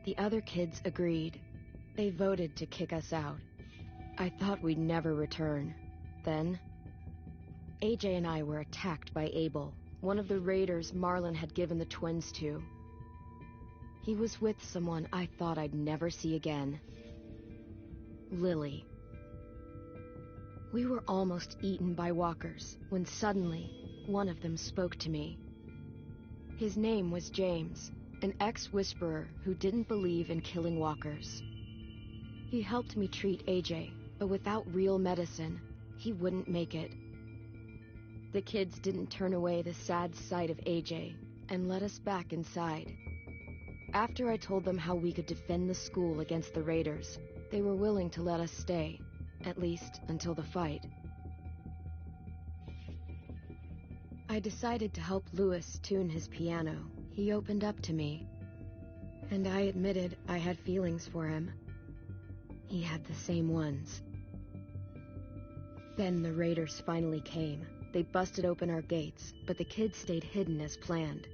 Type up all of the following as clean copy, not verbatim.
The other kids agreed. They voted to kick us out. I thought we'd never return. Then, AJ and I were attacked by Abel, one of the raiders Marlon had given the twins to. He was with someone I thought I'd never see again. Lily. We were almost eaten by walkers when suddenly one of them spoke to me. His name was James, an ex-whisperer who didn't believe in killing walkers. He helped me treat AJ, but without real medicine, he wouldn't make it. The kids didn't turn away the sad sight of AJ and let us back inside. After I told them how we could defend the school against the raiders, they were willing to let us stay, at least until the fight. I decided to help Louis tune his piano. He opened up to me, and I admitted I had feelings for him. He had the same ones. Then the raiders finally came. They busted open our gates, but the kids stayed hidden as planned.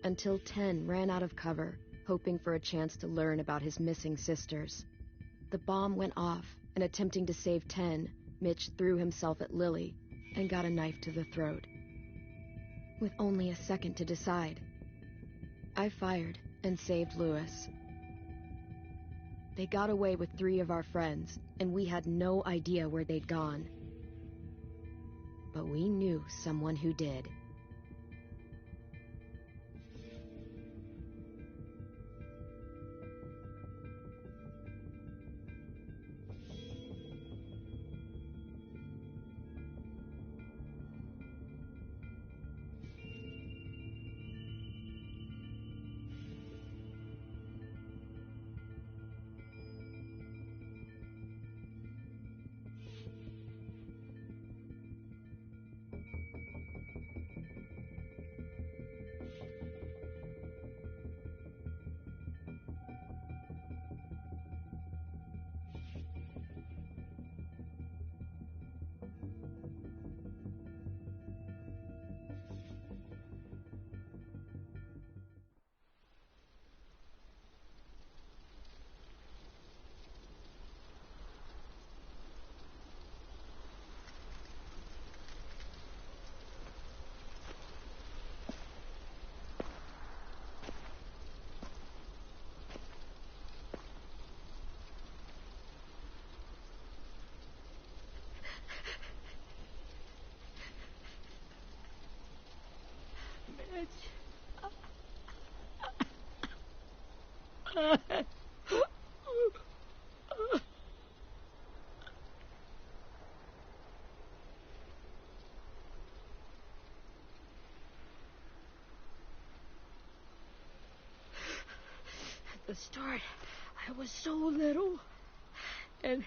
Until 10 ran out of cover, hoping for a chance to learn about his missing sisters. The bomb went off, and attempting to save 10, Mitch threw himself at Lily and got a knife to the throat. With only a second to decide, I fired and saved Louis. They got away with 3 of our friends, and we had no idea where they'd gone. But we knew someone who did. At the start, I was so little, and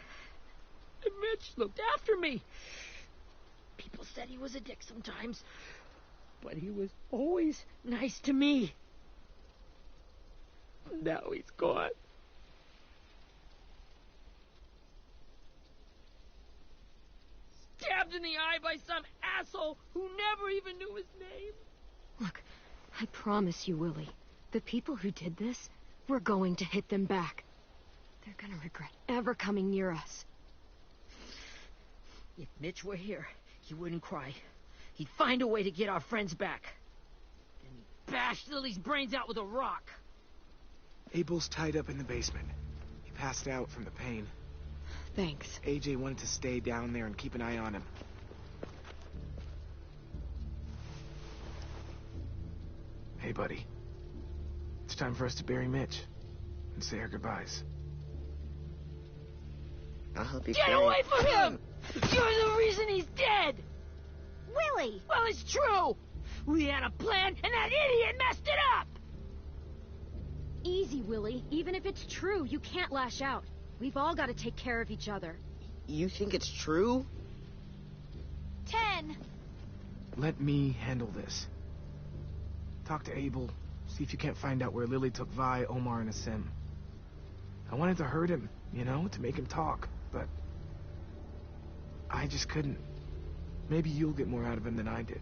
Mitch looked after me. People said he was a dick sometimes, but he was always nice to me. Now he's gone. Stabbed in the eye by some asshole who never even knew his name. Look, I promise you, Willie, the people who did this, we're going to hit them back. They're gonna regret ever coming near us. If Mitch were here, he wouldn't cry. He'd find a way to get our friends back. Then he'd bash Lily's brains out with a rock. Abel's tied up in the basement. He passed out from the pain. Thanks. AJ wanted to stay down there and keep an eye on him. Hey, buddy. It's time for us to bury Mitch and say our goodbyes. I'll help you. Get away from him! You're the reason he's dead! Willie! Well, it's true! We had a plan, and that idiot messed it up! Easy, Willie. Even if it's true, you can't lash out. We've all got to take care of each other. You think it's true? 10. Let me handle this. Talk to Abel. See if you can't find out where Lily took Vi, Omar, and Asim. I wanted to hurt him, you know, to make him talk, but I just couldn't. Maybe you'll get more out of him than I did.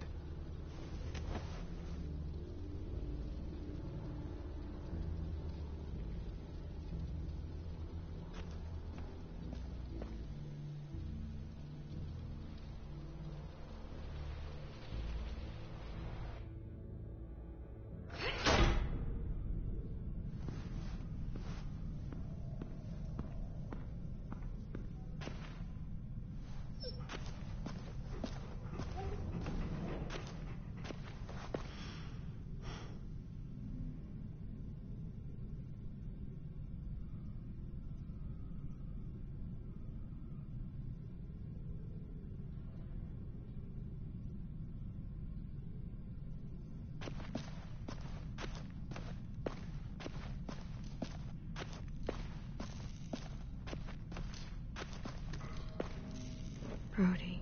Brody.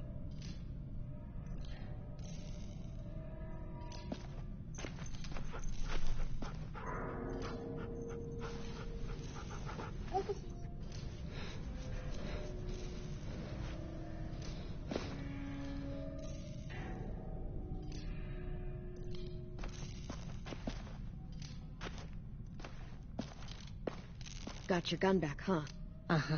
Got your gun back, huh? Uh-huh.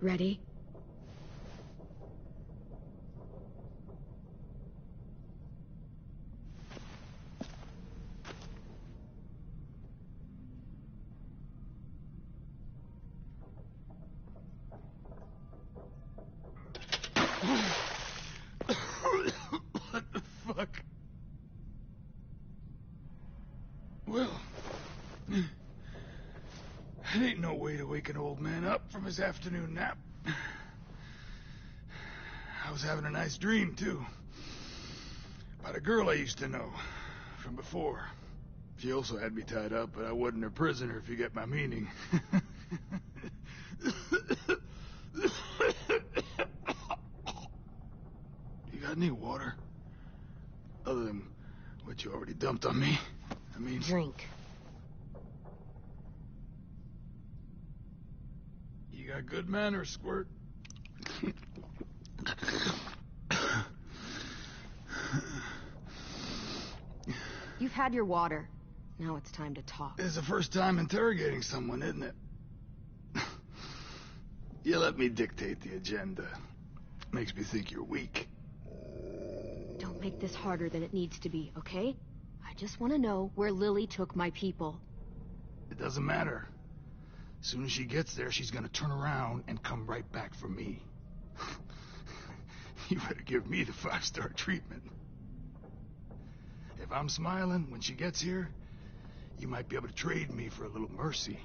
Ready? What the fuck? Well, that ain't no way to wake an old man up from his afternoon nap. I was having a nice dream, too. About a girl I used to know from before. She also had me tied up, but I wasn't her prisoner, if you get my meaning. You got any water? Other than what you already dumped on me? I mean... Drink. You got good manners, Squirt. You've had your water. Now it's time to talk. It's the first time interrogating someone, isn't it? You let me dictate the agenda. Makes me think you're weak. Don't make this harder than it needs to be, okay? I just want to know where Lily took my people. It doesn't matter. As soon as she gets there, she's gonna turn around and come right back for me. You better give me the 5-star treatment. If I'm smiling when she gets here, you might be able to trade me for a little mercy.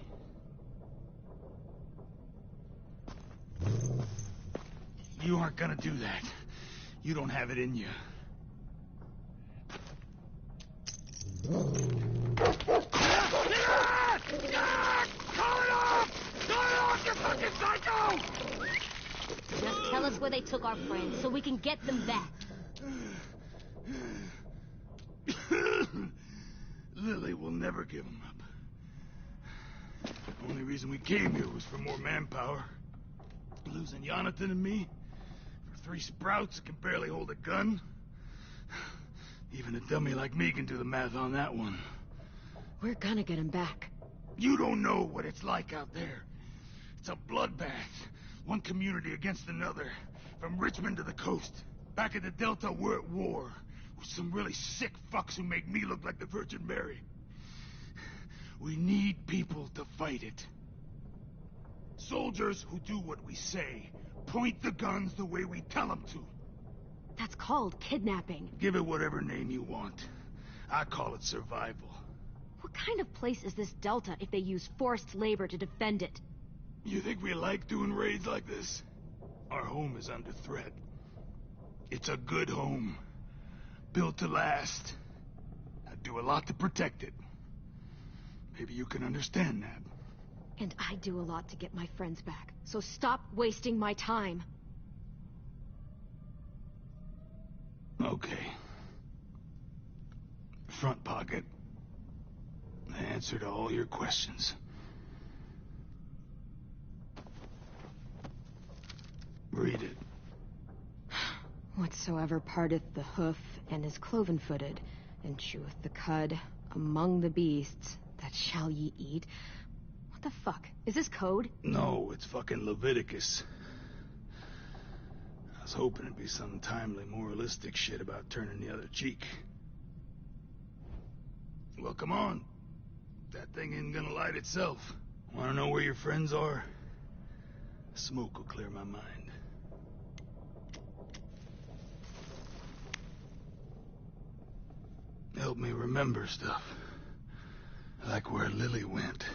You aren't gonna do that. You don't have it in you. Call it off! Call it off, you fucking psycho! Just tell us where they took our friends so we can get them back. Lily will never give them up. The only reason we came here was for more manpower. Losing Jonathan and me for 3 sprouts that can barely hold a gun. Even a dummy like me can do the math on that one. We're gonna get him back. You don't know what it's like out there. It's a bloodbath. One community against another. From Richmond to the coast. Back at the Delta, we're at war. With some really sick fucks who make me look like the Virgin Mary. We need people to fight it. Soldiers who do what we say. Point the guns the way we tell them to. That's called kidnapping. Give it whatever name you want. I call it survival. What kind of place is this Delta if they use forced labor to defend it? You think we like doing raids like this? Our home is under threat. It's a good home. Built to last. I do a lot to protect it. Maybe you can understand that. And I do a lot to get my friends back. So stop wasting my time. Okay. Front pocket. The answer to all your questions. Read it. Whatsoever parteth the hoof and is cloven-footed, and cheweth the cud among the beasts, that shall ye eat. What the fuck? Is this code? No, it's fucking Leviticus. I was hoping it'd be some timely moralistic shit about turning the other cheek. Well, come on. That thing ain't gonna light itself. Wanna know where your friends are? Smoke will clear my mind. Help me remember stuff. Like where Lily went.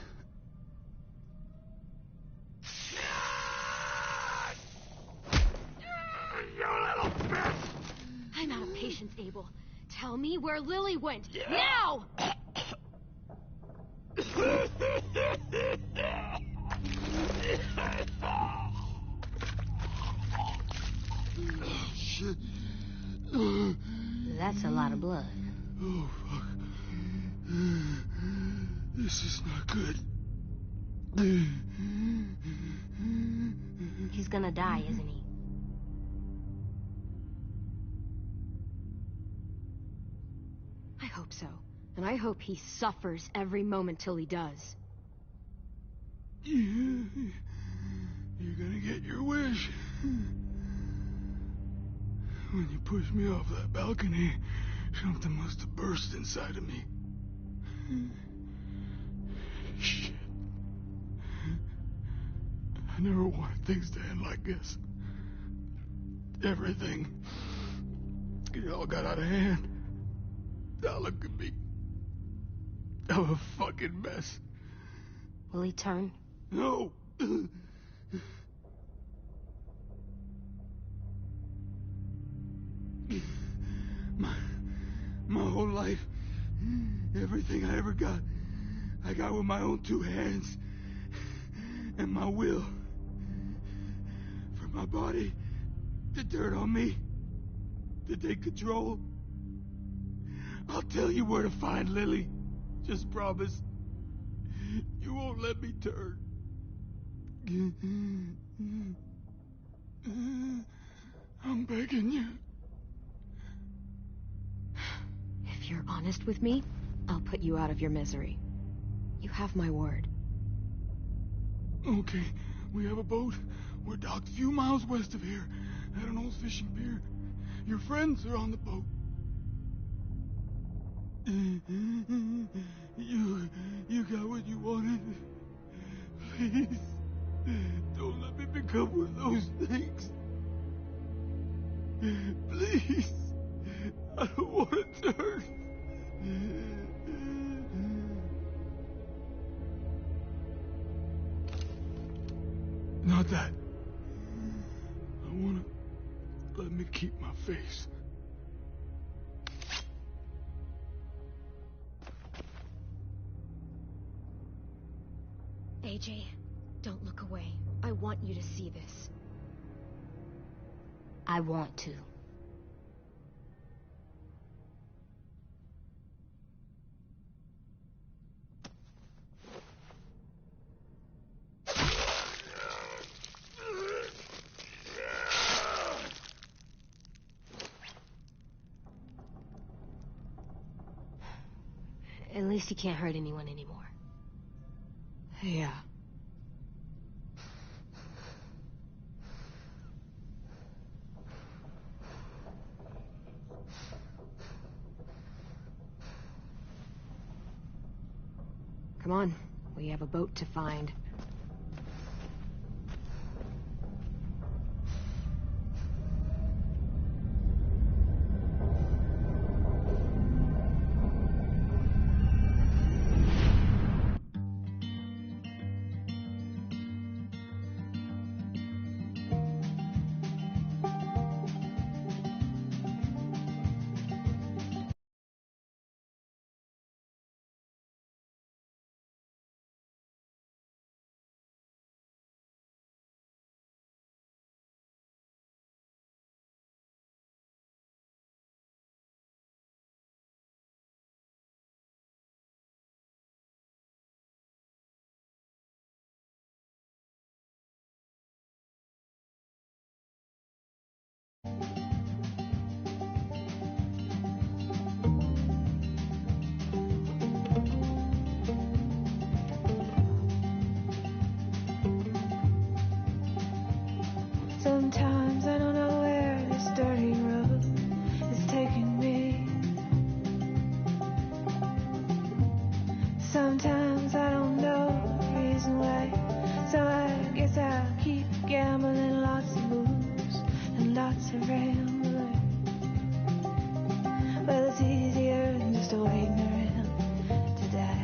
Abel. Tell me where Lily went. Now! Shit. That's a lot of blood. Oh, fuck. This is not good. He's gonna die, isn't he? I hope so. And I hope he suffers every moment till he does. Yeah, you're gonna get your wish. When you pushed me off that balcony, something must have burst inside of me. Shit. I never wanted things to end like this. Everything. It all got out of hand. Now look at me. I'm a fucking mess. Will he turn? No. My whole life, everything I ever got, I got with my own two hands and my will. For my body to turn on me, to take control. I'll tell you where to find Lily. Just promise. You won't let me turn. I'm begging you. If you're honest with me, I'll put you out of your misery. You have my word. Okay, we have a boat. We're docked a few miles west of here, at an old fishing pier. Your friends are on the boat. You got what you wanted. Please, don't let me become one of those things. Please, I don't want to turn. Not that. I want to let me keep my face. AJ, don't look away. I want you to see this. I want to. At least he can't hurt anyone anymore. Yeah. Come on, we have a boat to find. Sometimes I don't know where this dirty road is taking me. Sometimes I don't know the reason why. So I guess I'll keep gambling, lots of moves and lots of rambling. Well, it's easier than just waiting around to die.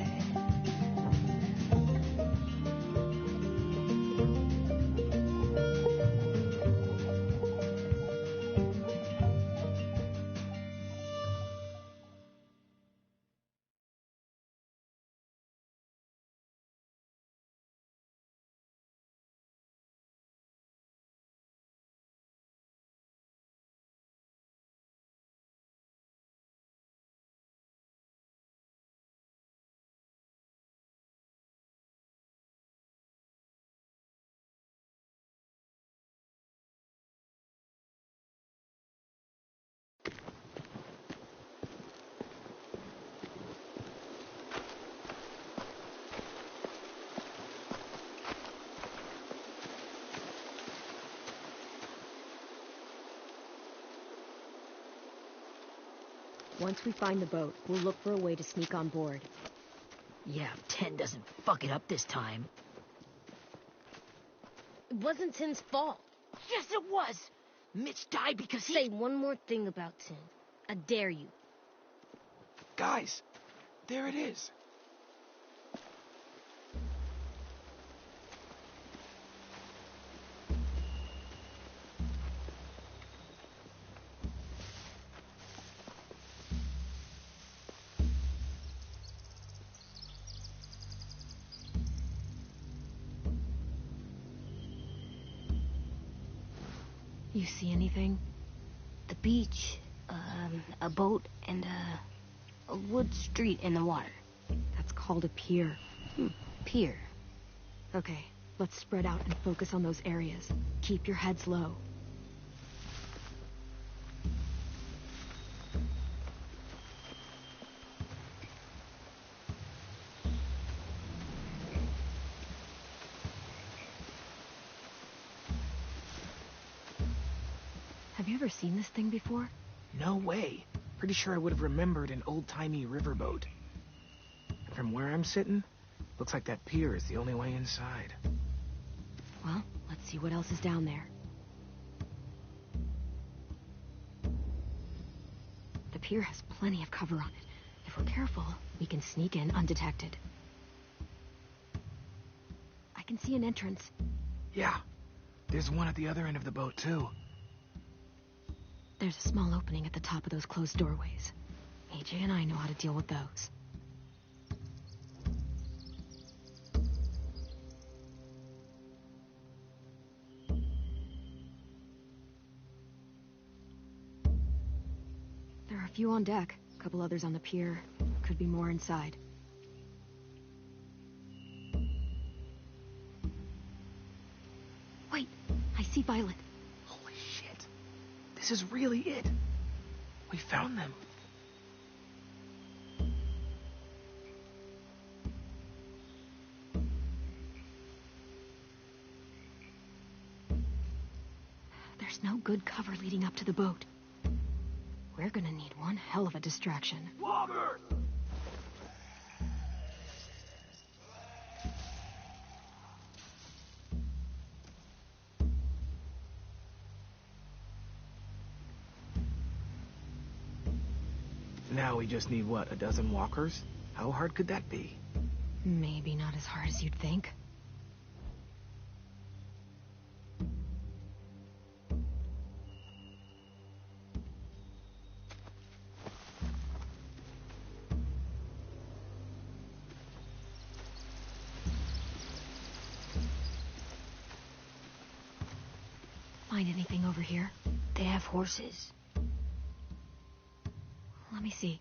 Once we find the boat, we'll look for a way to sneak on board. Yeah, if 10 doesn't fuck it up this time. It wasn't Tin's fault. Yes, it was! Mitch died because he... Say one more thing about Tin. I dare you. Guys, there it is. You see anything? The beach, a boat, and a wood street in the water. That's called a pier. Pier. Okay, let's spread out and focus on those areas. Keep your heads low. Have you ever seen this thing before? No way. Pretty sure I would have remembered an old-timey riverboat. And from where I'm sitting, looks like that pier is the only way inside. Well, let's see what else is down there. The pier has plenty of cover on it. If we're careful, we can sneak in undetected. I can see an entrance. Yeah, there's one at the other end of the boat, too. There's a small opening at the top of those closed doorways. AJ and I know how to deal with those. There are a few on deck, a couple others on the pier. Could be more inside. Wait, I see Violet. Holy shit. This is really it. We found them. There's no good cover leading up to the boat. We're gonna need one hell of a distraction. Loggers! Now we just need, what, a dozen walkers? How hard could that be? Maybe not as hard as you'd think. Find anything over here? They have horses. Let me see.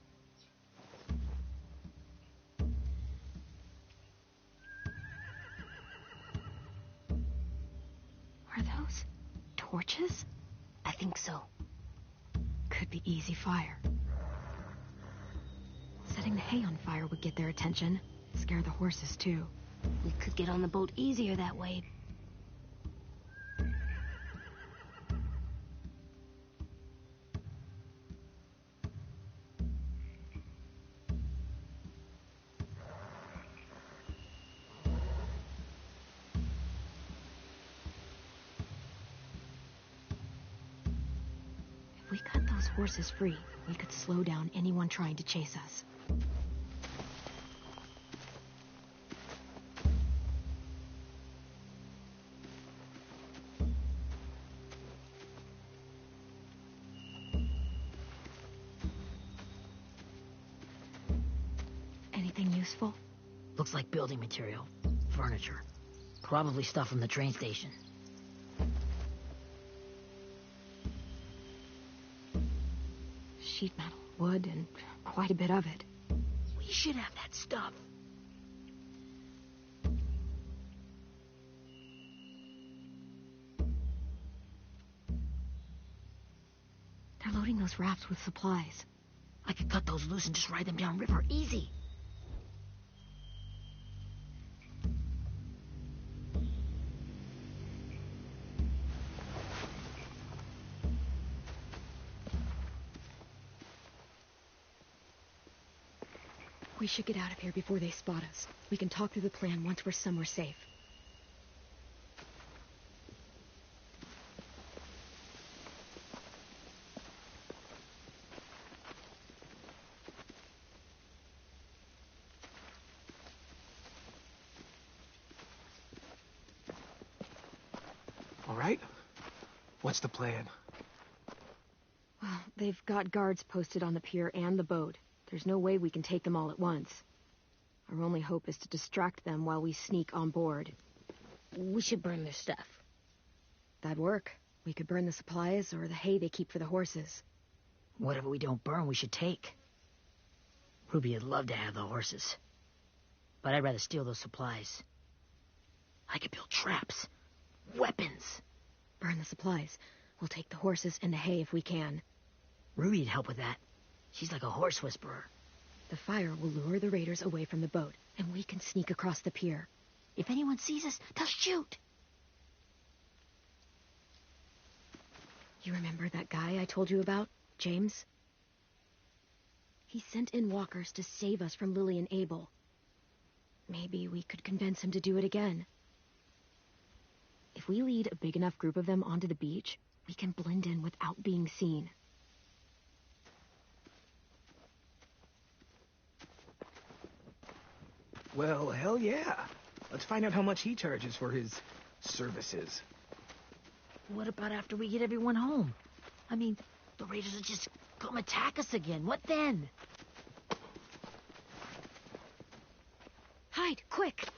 Are those torches? I think so. Could be easy fire. Setting the hay on fire would get their attention. Scare the horses, too. We could get on the boat easier that way. If we cut those horses free, we could slow down anyone trying to chase us. Anything useful? Looks like building material. Furniture. Probably stuff from the train station. Sheet metal, wood, and quite a bit of it. We should have that stuff. They're loading those rafts with supplies. I could cut those loose and just ride them downriver. Easy. We should get out of here before they spot us. We can talk through the plan once we're somewhere safe. All right? What's the plan? Well, they've got guards posted on the pier and the boat. There's no way we can take them all at once. Our only hope is to distract them while we sneak on board. We should burn their stuff. That'd work. We could burn the supplies or the hay they keep for the horses. Whatever we don't burn, we should take. Ruby would love to have the horses. But I'd rather steal those supplies. I could build traps. Weapons. Burn the supplies. We'll take the horses and the hay if we can. Ruby'd help with that. She's like a horse whisperer. The fire will lure the raiders away from the boat, and we can sneak across the pier. If anyone sees us, they'll shoot. You remember that guy I told you about, James? He sent in walkers to save us from Lily and Abel. Maybe we could convince him to do it again. If we lead a big enough group of them onto the beach, we can blend in without being seen. Well, hell yeah. Let's find out how much he charges for his services. What about after we get everyone home? I mean, the raiders will just come attack us again. What then? Hide, quick!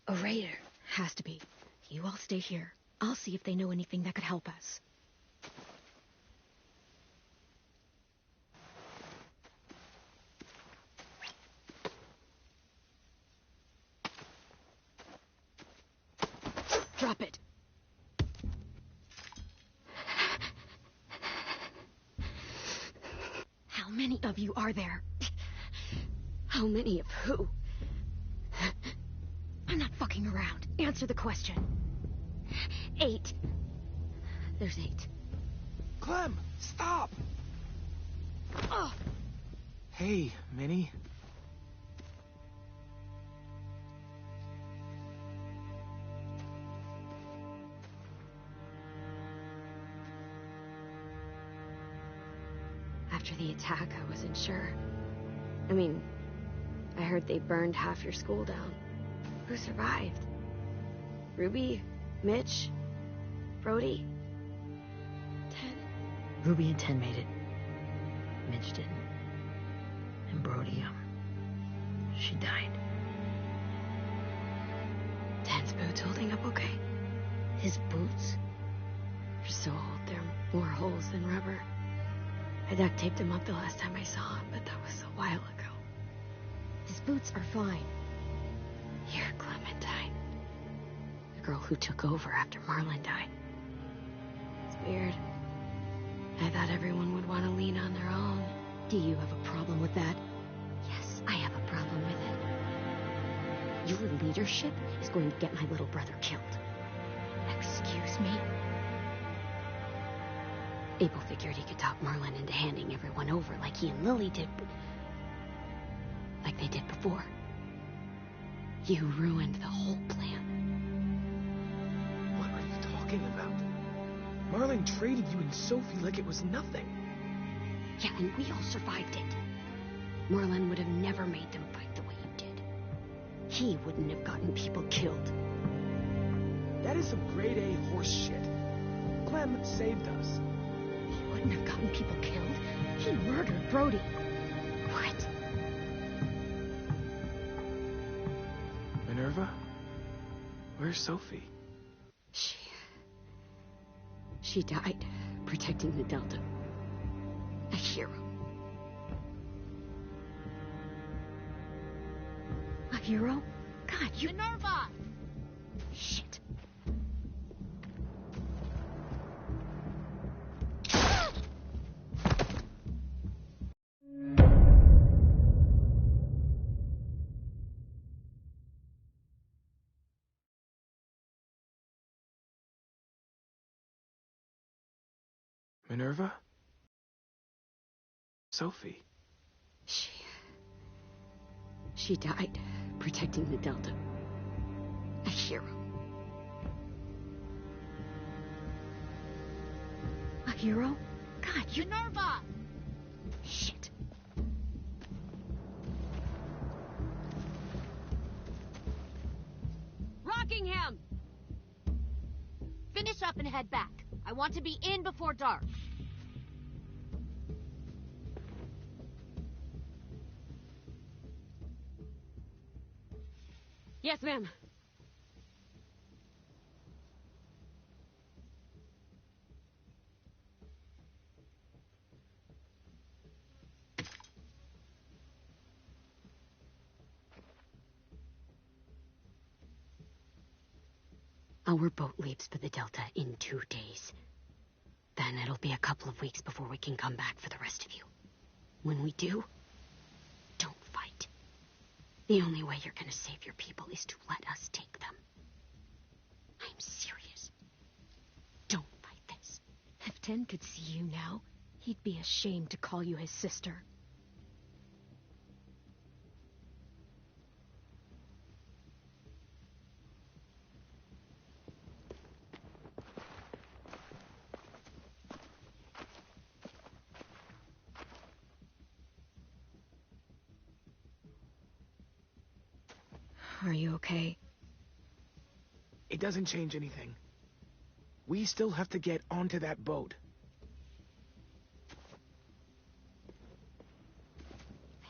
A raider. Has to be. You all stay here. I'll see if they know anything that could help us. Drop it. How many of you are there? How many of who? I'm not fucking around. Answer the question. 8. There's 8. Clem, stop! Oh! Hey, Minnie. After the attack, I wasn't sure. I mean, I heard they burned half your school down. Who survived? Ruby? Mitch? Brody? 10? Ruby and 10 made it. Mitch didn't. And Brody, she died. 10's boots holding up okay? His boots? They're so old, there are more holes than rubber. I duct taped him up the last time I saw him, but that was a while ago. His boots are fine. You're Clementine. The girl who took over after Marlon died. It's weird. I thought everyone would want to lean on their own. Do you have a problem with that? Yes, I have a problem with it. Your leadership is going to get my little brother killed. Excuse me? Abel figured he could talk Marlon into handing everyone over like he and Lily did, but like they did before. You ruined the whole plan. What are you talking about? Marlon traded you and Sophie like it was nothing. Yeah, and we all survived it. Marlon would have never made them fight the way you did. He wouldn't have gotten people killed. That is some grade A horse shit. Clem saved us. He wouldn't have gotten people killed. He murdered Brody. What? Minerva? Where's Sophie? She died protecting the Delta. A hero. A hero? God, you... Minerva! Shit. Minerva? Sophie? She died protecting the Delta. A hero. A hero? God, you... Minerva! Shit. Rockingham! Finish up and head back. I want to be in before dark. Yes, ma'am. Our boat leaves for the Delta in 2 days. Then it'll be a couple of weeks before we can come back for the rest of you. When we do, don't fight. The only way you're gonna save your people is to let us take them. I'm serious. Don't fight this. If Ten could see you now, he'd be ashamed to call you his sister. Are you okay? It doesn't change anything. We still have to get onto that boat.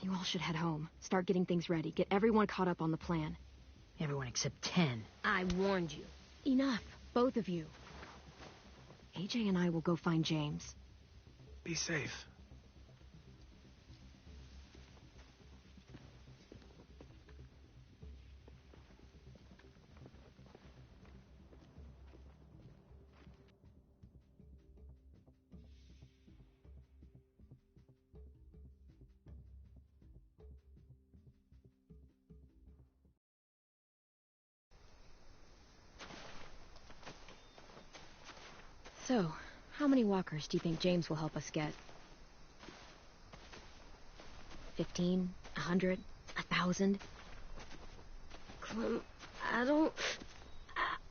You all should head home. Start getting things ready. Get everyone caught up on the plan. Everyone except 10. I warned you. Enough. Both of you. AJ and I will go find James. Be safe. So, how many walkers do you think James will help us get? 15? 100? 1,000? Clem, I don't...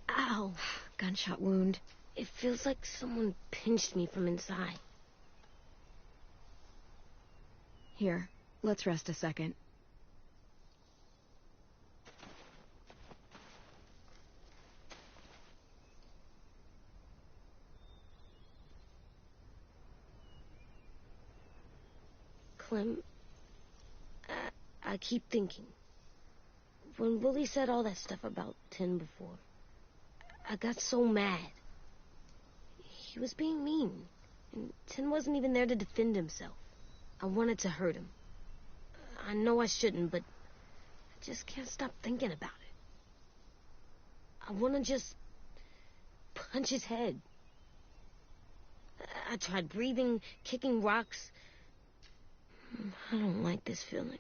Ow. Gunshot wound. It feels like someone pinched me from inside. Here, let's rest a second. Clem, I keep thinking. When Willie said all that stuff about 10 before, I got so mad. He was being mean, and 10 wasn't even there to defend himself. I wanted to hurt him. I know I shouldn't, but I just can't stop thinking about it. I want to just punch his head. I tried breathing, kicking rocks. I don't like this feeling.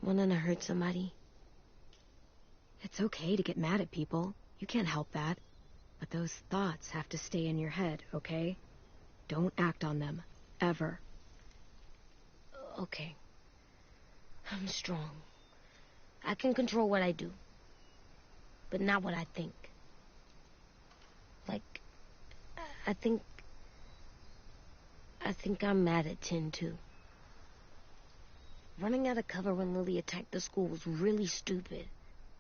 Wanting to hurt somebody. It's okay to get mad at people. You can't help that. But those thoughts have to stay in your head, okay? Don't act on them. Ever. Okay. I'm strong. I can control what I do. But not what I think. Like, I think I'm mad at 10 too. Running out of cover when Lily attacked the school was really stupid.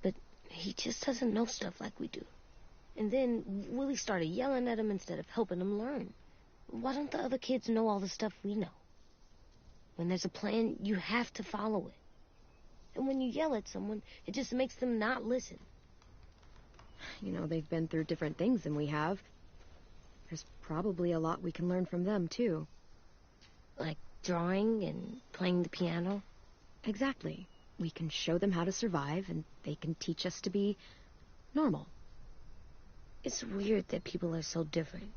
But he just doesn't know stuff like we do. And then Willie started yelling at him instead of helping him learn. Why don't the other kids know all the stuff we know? When there's a plan, you have to follow it. And when you yell at someone, it just makes them not listen. You know, they've been through different things than we have. There's probably a lot we can learn from them, too. Like drawing and playing the piano? Exactly. We can show them how to survive, and they can teach us to be normal. It's weird that people are so different.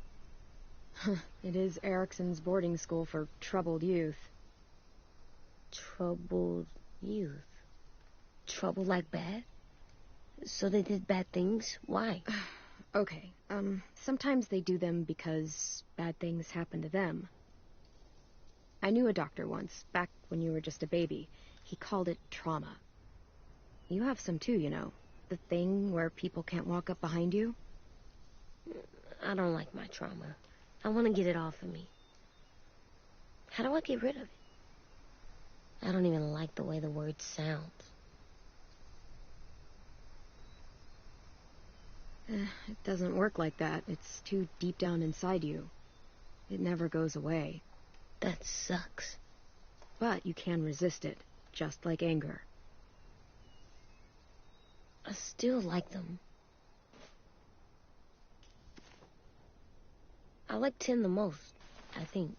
It is Erickson's boarding school for troubled youth. Troubled youth? Trouble like bad? So they did bad things? Why? Okay, sometimes they do them because bad things happen to them. I knew a doctor once, back when you were just a baby. He called it trauma. You have some too, you know. The thing where people can't walk up behind you. I don't like my trauma. I want to get it off of me. How do I get rid of it? I don't even like the way the word sounds. It doesn't work like that. It's too deep down inside you. It never goes away. That sucks. But you can resist it, just like anger. I still like them. I like 10 the most, I think.